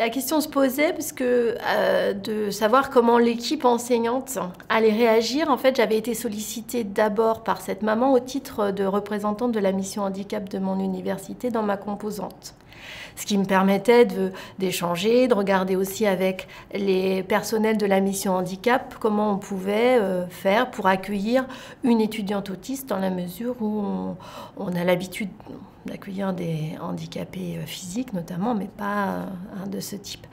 La question se posait parce que de savoir comment l'équipe enseignante allait réagir. En fait, j'avais été sollicitée d'abord par cette maman au titre de représentante de la mission handicap de mon université dans ma composante. Ce qui me permettait d'échanger, de regarder aussi avec les personnels de la mission handicap comment on pouvait faire pour accueillir une étudiante autiste dans la mesure où on a l'habitude d'accueillir des handicapés physiques notamment, mais pas de ce type.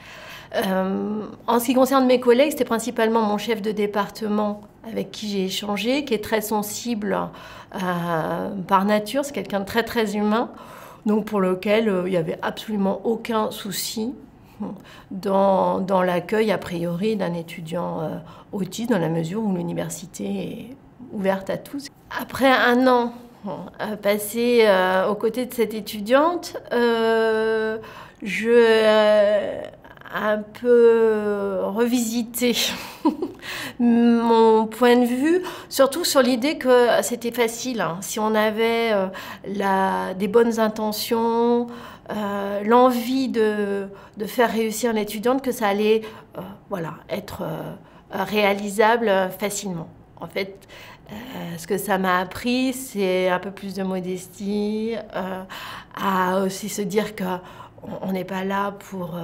En ce qui concerne mes collègues, c'était principalement mon chef de département avec qui j'ai échangé, qui est très sensible par nature, c'est quelqu'un de très très humain. Donc pour lequel il n'y avait absolument aucun souci dans l'accueil a priori d'un étudiant autiste dans la mesure où l'université est ouverte à tous. Après un an passé aux côtés de cette étudiante, je un peu revisité mon point de vue, surtout sur l'idée que c'était facile, hein, si on avait des bonnes intentions, l'envie de faire réussir l'étudiante, que ça allait être réalisable facilement. En fait, ce que ça m'a appris, c'est un peu plus de modestie, à aussi se dire qu'on n'est pas là pour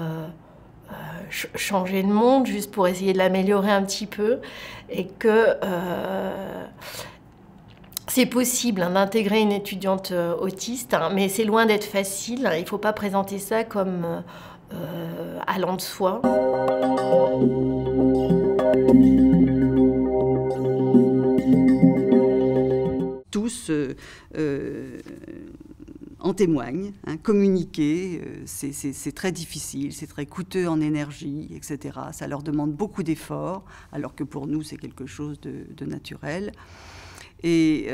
changer le monde, juste pour essayer de l'améliorer un petit peu, et que c'est possible d'intégrer une étudiante autiste, mais c'est loin d'être facile. Il ne faut pas présenter ça comme allant de soi. Tous en témoignent, hein, communiquer, c'est très difficile, c'est très coûteux en énergie, etc. Ça leur demande beaucoup d'efforts, alors que pour nous, c'est quelque chose de naturel. Et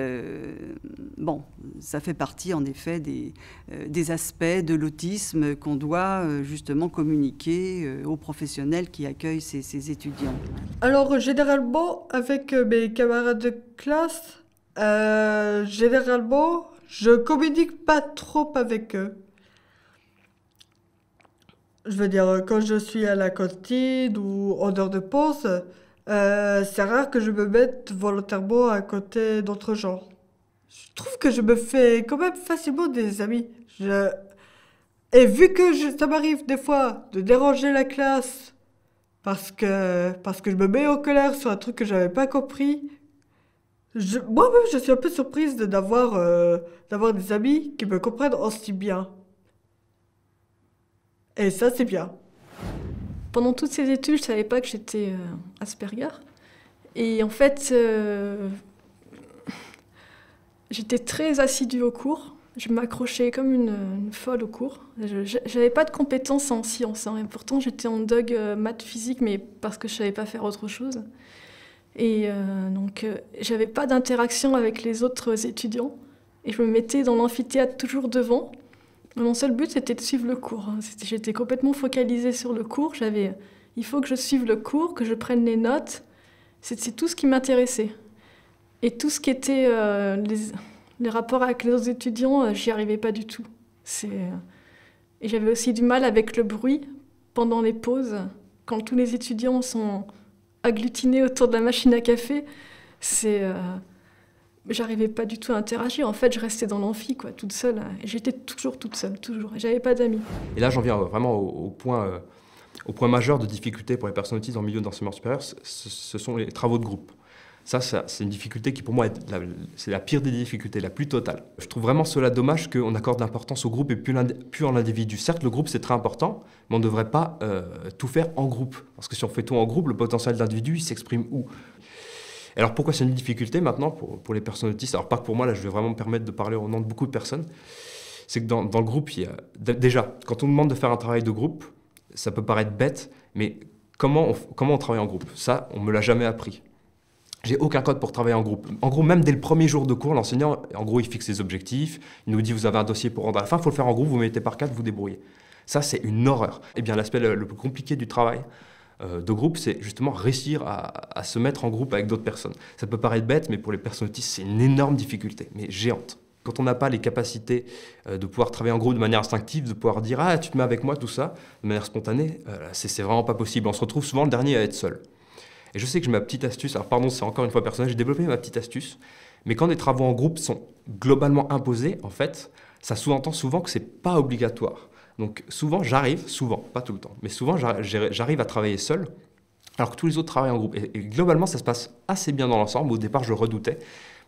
bon, ça fait partie en effet des aspects de l'autisme qu'on doit justement communiquer aux professionnels qui accueillent ces étudiants. Alors généralement, avec mes camarades de classe, généralement, je communique pas trop avec eux. Je veux dire, quand je suis à la cantine ou en heure de pause, c'est rare que je me mette volontairement à côté d'autres gens. Je trouve que je me fais quand même facilement des amis. Et vu que ça m'arrive des fois de déranger la classe parce que je me mets en colère sur un truc que j'avais pas compris, moi-même, je suis un peu surprise d'avoir des amis qui me comprennent aussi bien. Et ça, c'est bien. Pendant toutes ces études, je ne savais pas que j'étais Asperger. Et en fait, j'étais très assidue au cours. Je m'accrochais comme une folle au cours. Je n'avais pas de compétences en sciences, hein, et pourtant, j'étais en doc maths physique, mais parce que je ne savais pas faire autre chose. Et donc, j'avais pas d'interaction avec les autres étudiants. Et je me mettais dans l'amphithéâtre toujours devant. Mon seul but, c'était de suivre le cours. J'étais complètement focalisée sur le cours. Il faut que je suive le cours, que je prenne les notes. C'est tout ce qui m'intéressait. Et tout ce qui était les rapports avec les autres étudiants, j'y arrivais pas du tout. Et j'avais aussi du mal avec le bruit pendant les pauses. Quand tous les étudiants sont agglutinés autour de la machine à café, j'arrivais pas du tout à interagir. En fait, je restais dans l'amphi, toute seule. Et j'étais toujours toute seule, toujours. J'avais pas d'amis. Et là, j'en viens vraiment au point majeur de difficulté pour les personnes autistes dans le milieu d'enseignement supérieur, ce sont les travaux de groupe. Ça, c'est une difficulté qui, pour moi, c'est la pire des difficultés, la plus totale. Je trouve vraiment cela dommage qu'on accorde l'importance au groupe et plus en l'individu. Certes, le groupe, c'est très important, mais on ne devrait pas tout faire en groupe. Parce que si on fait tout en groupe, le potentiel d'individu, il s'exprime où? Alors pourquoi c'est une difficulté maintenant pour les personnes autistes? Alors pas que pour moi, là, je vais vraiment me permettre de parler au nom de beaucoup de personnes. C'est que dans le groupe, il y a, déjà, quand on nous demande de faire un travail de groupe, ça peut paraître bête, mais comment on travaille en groupe? Ça, on ne me l'a jamais appris. J'ai aucun code pour travailler en groupe. En gros, même dès le premier jour de cours, l'enseignant, en gros, il fixe ses objectifs, il nous dit vous avez un dossier pour rendre à la fin, il faut le faire en groupe, vous mettez par 4, vous débrouillez. Ça, c'est une horreur. Eh bien, l'aspect le plus compliqué du travail de groupe, c'est justement réussir à se mettre en groupe avec d'autres personnes. Ça peut paraître bête, mais pour les personnes autistes, c'est une énorme difficulté, mais géante. Quand on n'a pas les capacités de pouvoir travailler en groupe de manière instinctive, de pouvoir dire « Ah, tu te mets avec moi, tout ça », de manière spontanée, c'est vraiment pas possible. On se retrouve souvent le dernier à être seul. Et je sais que j'ai ma petite astuce, alors pardon, c'est encore une fois personnel, j'ai développé ma petite astuce, mais quand les travaux en groupe sont globalement imposés, en fait, ça sous-entend souvent que c'est pas obligatoire. Donc souvent, pas tout le temps, mais souvent j'arrive à travailler seul, alors que tous les autres travaillent en groupe. Et globalement, ça se passe assez bien dans l'ensemble. Au départ, je redoutais,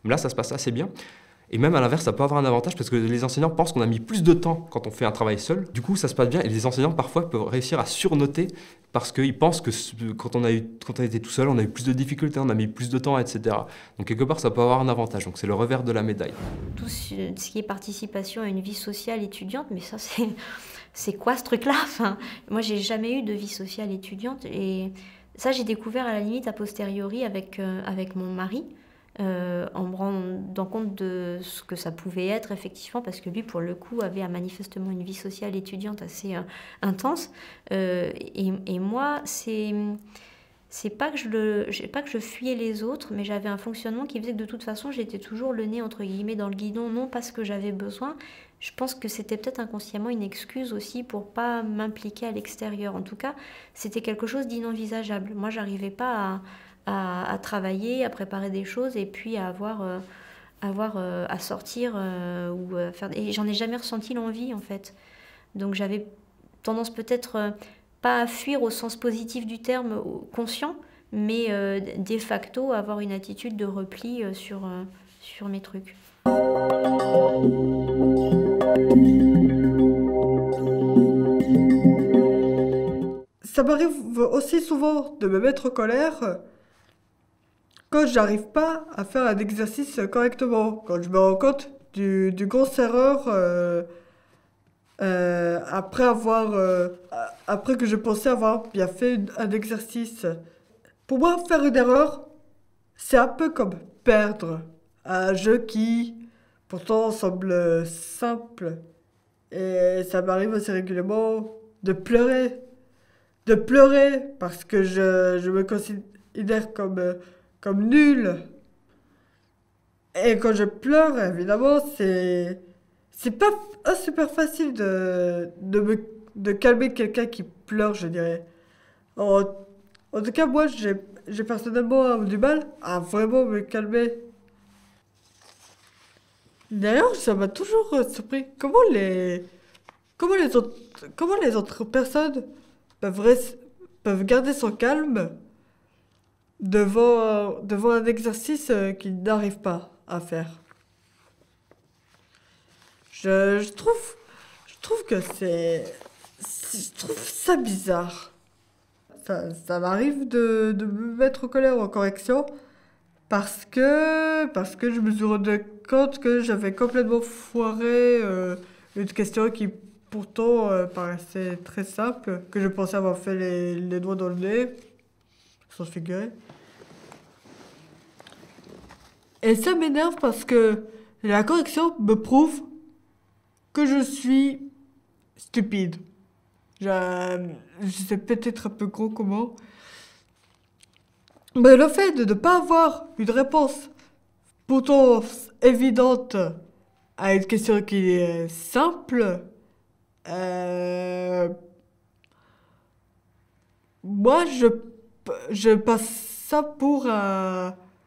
mais là, ça se passe assez bien. Et même à l'inverse, ça peut avoir un avantage parce que les enseignants pensent qu'on a mis plus de temps quand on fait un travail seul. Du coup, ça se passe bien et les enseignants parfois peuvent réussir à surnoter parce qu'ils pensent que quand on était tout seul, on a eu plus de difficultés, on a mis plus de temps, etc. Donc quelque part, ça peut avoir un avantage. Donc c'est le revers de la médaille. Tout ce qui est participation à une vie sociale étudiante, mais ça c'est quoi ce truc-là? Enfin, moi, j'ai jamais eu de vie sociale étudiante et ça, j'ai découvert à la limite a posteriori avec mon mari. En me rendant compte de ce que ça pouvait être effectivement, parce que lui pour le coup avait manifestement une vie sociale étudiante assez intense, et moi c'est pas que je fuyais les autres, mais j'avais un fonctionnement qui faisait que de toute façon j'étais toujours le nez entre guillemets dans le guidon, non parce que j'avais besoin, je pense que c'était peut-être inconsciemment une excuse aussi pour pas m'impliquer à l'extérieur. En tout cas c'était quelque chose d'inenvisageable. Moi j'arrivais pas à travailler, à préparer des choses et puis à à sortir ou à faire. Et j'en ai jamais ressenti l'envie en fait. Donc j'avais tendance peut-être pas à fuir au sens positif du terme conscient, mais de facto à avoir une attitude de repli sur mes trucs. Ça m'arrive aussi souvent de me mettre en colère quand j'arrive pas à faire un exercice correctement, quand je me rends compte du grosse erreur après que je pensais avoir bien fait un exercice. Pour moi, faire une erreur, c'est un peu comme perdre un jeu qui pourtant semble simple. Et ça m'arrive assez régulièrement de pleurer parce que je me considère comme nul. Et quand je pleure, évidemment, c'est pas super facile de calmer quelqu'un qui pleure, je dirais. En tout cas, moi, j'ai personnellement du mal à vraiment me calmer. D'ailleurs, ça m'a toujours surpris. Comment les autres personnes peuvent garder son calme devant un exercice qu'ils n'arrivent pas à faire. Je trouve que je trouve ça bizarre. Ça m'arrive de me mettre en colère ou en correction parce que je me suis rendu compte que j'avais complètement foiré une question qui pourtant paraissait très simple, que je pensais avoir fait les doigts dans le nez, sans se figurer. Et ça m'énerve parce que la correction me prouve que je suis stupide. Je sais peut-être un peu gros comment. Mais le fait de ne pas avoir une réponse pourtant évidente à une question qui est simple, moi je passe ça pour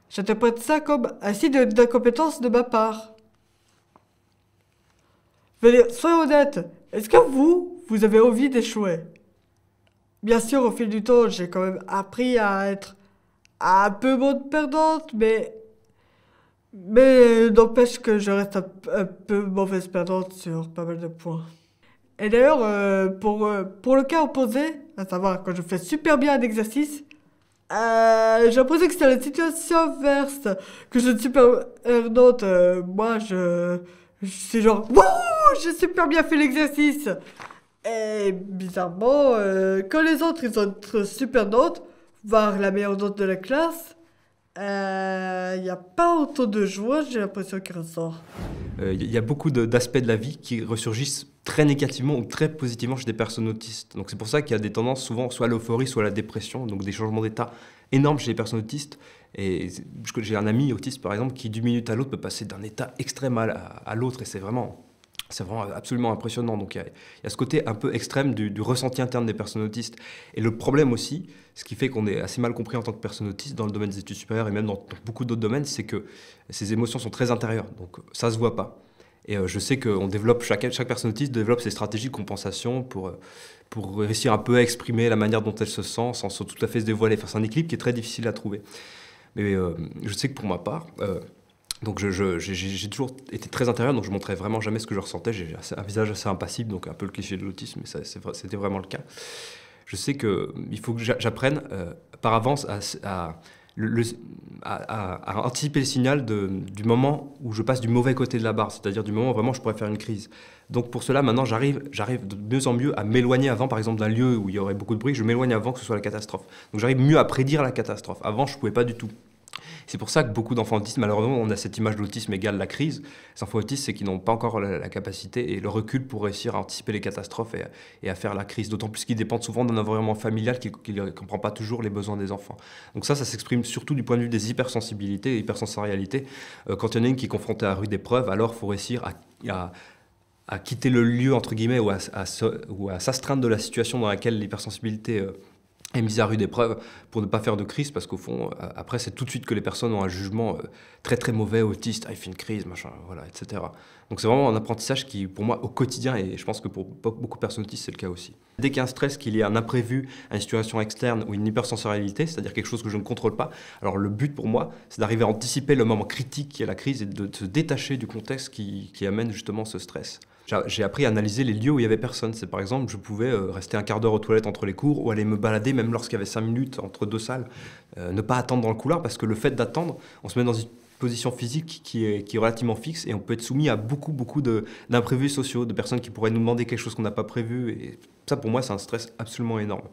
j'interprète ça comme un signe d'incompétence de ma part. Soyons honnêtes, est-ce que vous avez envie d'échouer? Bien sûr, au fil du temps, j'ai quand même appris à être un peu mode perdante, mais n'empêche que je reste un peu mauvaise perdante sur pas mal de points. Et d'ailleurs, pour le cas opposé, à savoir quand je fais super bien un exercice, j'ai l'impression que c'est la situation inverse, que je suis super perdante. Moi, je suis genre, wouh, j'ai super bien fait l'exercice. Et bizarrement, quand les autres ils ont une super note, voire la meilleure note de la classe, il n'y a pas autant de joie, j'ai l'impression, qui ressort. Il y a beaucoup d'aspects de la vie qui ressurgissent très négativement ou très positivement chez des personnes autistes. Donc c'est pour ça qu'il y a des tendances souvent soit à l'euphorie, soit à la dépression, donc des changements d'état énormes chez les personnes autistes. Et j'ai un ami autiste, par exemple, qui d'une minute à l'autre peut passer d'un état extrême à l'autre, et c'est vraiment absolument impressionnant. Donc il y a ce côté un peu extrême du ressenti interne des personnes autistes. Et le problème aussi, ce qui fait qu'on est assez mal compris en tant que personne autiste dans le domaine des études supérieures et même dans beaucoup d'autres domaines, c'est que ces émotions sont très intérieures, donc ça se voit pas. Et je sais qu'on développe, chaque personne autiste développe ses stratégies de compensation pour réussir un peu à exprimer la manière dont elle se sent sans tout à fait se dévoiler. Enfin, c'est un équilibre qui est très difficile à trouver. Mais je sais que pour ma part, donc j'ai toujours été très intérieur, donc je montrais vraiment jamais ce que je ressentais. J'ai un visage assez impassible, donc un peu le cliché de l'autisme, mais c'était vraiment le cas. Je sais qu'il faut que j'apprenne par avance à anticiper le signal du moment où je passe du mauvais côté de la barre, c'est-à-dire du moment où vraiment je pourrais faire une crise. Donc pour cela, maintenant, j'arrive de mieux en mieux à m'éloigner avant, par exemple, d'un lieu où il y aurait beaucoup de bruit, je m'éloigne avant que ce soit la catastrophe. Donc j'arrive mieux à prédire la catastrophe. Avant, je ne pouvais pas du tout. C'est pour ça que beaucoup d'enfants autistes, malheureusement, on a cette image de l'autisme égale la crise. Les enfants autistes, c'est qu'ils n'ont pas encore la capacité et le recul pour réussir à anticiper les catastrophes et à faire la crise. D'autant plus qu'ils dépendent souvent d'un environnement familial qui ne comprend pas toujours les besoins des enfants. Donc ça s'exprime surtout du point de vue des hypersensibilités et hypersensorialités. Quand il y en a une qui est confrontée à rude épreuve, alors il faut réussir à quitter le lieu, entre guillemets, ou à s'astreindre de la situation dans laquelle l'hypersensibilité est mise à rude épreuve pour ne pas faire de crise, parce qu'au fond, après, c'est tout de suite que les personnes ont un jugement très très mauvais, autiste, il fait une crise, machin, voilà, etc. Donc c'est vraiment un apprentissage qui, pour moi, au quotidien, et je pense que pour beaucoup de personnes autistes, c'est le cas aussi. Dès qu'il y a un stress, qu'il y a un imprévu, une situation externe ou une hypersensorialité, c'est-à-dire quelque chose que je ne contrôle pas, alors le but pour moi, c'est d'arriver à anticiper le moment critique qui est la crise et de se détacher du contexte qui amène justement ce stress. J'ai appris à analyser les lieux où il n'y avait personne. C'est par exemple, je pouvais rester un quart d'heure aux toilettes entre les cours ou aller me balader même lorsqu'il y avait 5 minutes entre deux salles. Ne pas attendre dans le couloir, parce que le fait d'attendre, on se met dans une position physique qui est relativement fixe et on peut être soumis à beaucoup d'imprévus sociaux, de personnes qui pourraient nous demander quelque chose qu'on n'a pas prévu. Et ça, pour moi, c'est un stress absolument énorme.